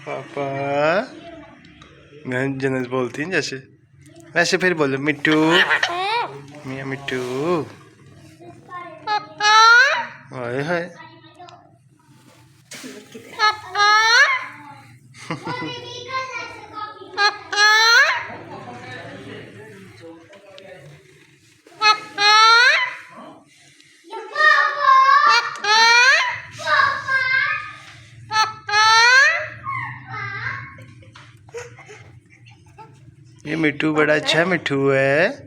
पापा जनस बोलती हैं जैसे, वैसे फिर बोलो मिट्टू, मियाँ मिट्टू। हाय हाय। ये मिट्टू बड़ा अच्छा मिट्टू है।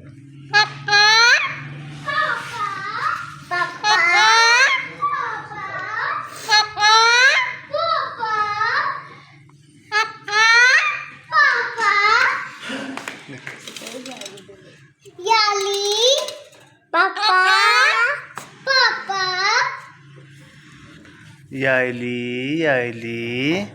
याइली याइली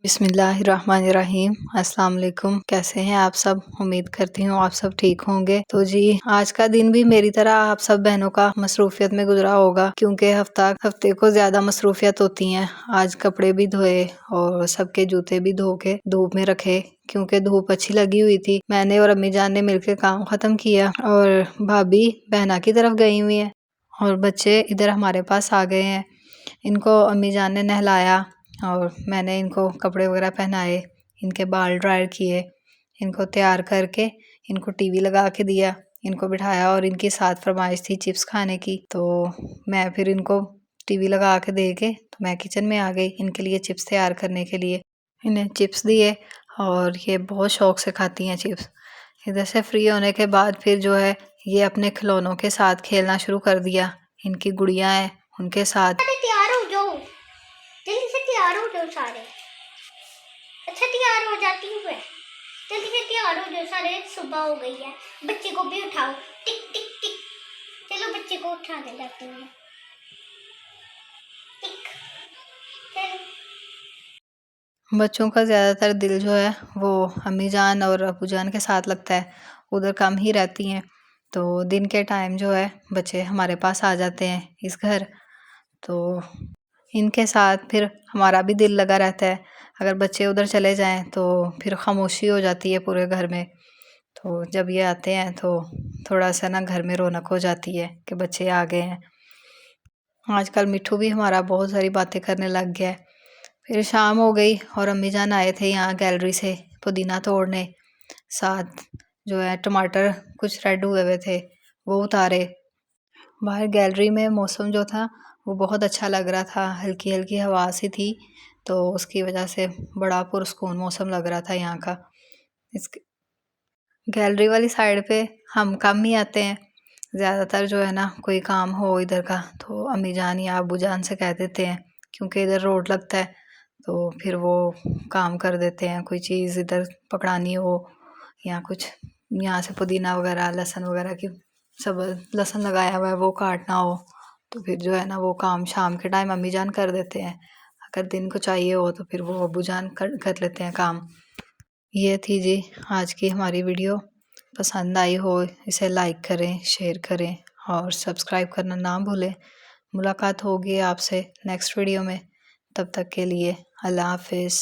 बिस्मिल्लाहिर्रहमानिर्रहीम। अस्सलाम वालेकुम। कैसे हैं आप सब? उम्मीद करती हूँ आप सब ठीक होंगे। तो जी आज का दिन भी मेरी तरह आप सब बहनों का मसरूफियत में गुजरा होगा, क्योंकि हफ्ते को ज़्यादा मसरूफियत होती हैं। आज कपड़े भी धोए और सबके जूते भी धो के धूप में रखे, क्योंकि धूप अच्छी लगी हुई थी। मैंने और अम्मी जान ने मिलकर काम ख़त्म किया और भाभी बहना की तरफ गई हुई है और बच्चे इधर हमारे पास आ गए हैं। इनको अम्मी जान ने नहलाया और मैंने इनको कपड़े वगैरह पहनाए, इनके बाल ड्रायर किए, इनको तैयार करके इनको टीवी लगा के दिया, इनको बिठाया और इनकी साथ फरमाइश थी चिप्स खाने की। तो मैं फिर इनको टीवी लगा के दे के तो मैं किचन में आ गई इनके लिए चिप्स तैयार करने के लिए। इन्हें चिप्स दिए और ये बहुत शौक से खाती हैं चिप्स। इधर से फ्री होने के बाद फिर जो है ये अपने खिलौनों के साथ खेलना शुरू कर दिया। इनकी गुड़िया हैं उनके साथ। तैयार हो जाओ, जल्दी से तैयार हो जाओ सारे। अच्छा तैयार हो जाती हूँ मैं, जल्दी से तैयार हो जाओ सारे, सुबह हो गई है। बच्चे को भी उठाओ, टिक टिक टिक। चलो बच्चे को उठा के जाती हूँ, टिक। बच्चों का ज़्यादातर दिल जो है वो अम्मी जान और अबू जान के साथ लगता है, उधर कम ही रहती हैं। तो दिन के टाइम जो है बच्चे हमारे पास आ जाते हैं इस घर, तो इनके साथ फिर हमारा भी दिल लगा रहता है। अगर बच्चे उधर चले जाएं तो फिर खामोशी हो जाती है पूरे घर में। तो जब ये आते हैं तो थोड़ा सा ना घर में रौनक हो जाती है कि बच्चे आ गए हैं। आजकल मिठू भी हमारा बहुत सारी बातें करने लग गया है। फिर शाम हो गई और अम्मी जान आए थे यहाँ गैलरी से पुदीना तोड़ने, साथ जो है टमाटर कुछ रेड हुए हुए थे वो उतारे। बाहर गैलरी में मौसम जो था वो बहुत अच्छा लग रहा था, हल्की हल्की हवा सी थी, तो उसकी वजह से बड़ा पुरस्कून मौसम लग रहा था यहाँ का। इस गैलरी वाली साइड पे हम कम ही आते हैं, ज़्यादातर जो है ना कोई काम हो इधर का तो अम्मी जान या अबू जान से कह देते हैं, क्योंकि इधर रोड लगता है तो फिर वो काम कर देते हैं। कोई चीज़ इधर पकड़ानी हो या कुछ यहाँ से पुदीना वगैरह लहसुन वगैरह की सब लहसुन लगाया हुआ है वो काटना हो तो फिर जो है ना वो काम शाम के टाइम अम्मी जान कर देते हैं। अगर दिन को चाहिए हो तो फिर वो अबू जान कर लेते हैं काम। ये थी जी आज की हमारी वीडियो। पसंद आई हो इसे लाइक करें, शेयर करें और सब्सक्राइब करना ना भूलें। मुलाकात होगी आपसे नेक्स्ट वीडियो में, तब तक के लिए अल्लाह हाफिज़।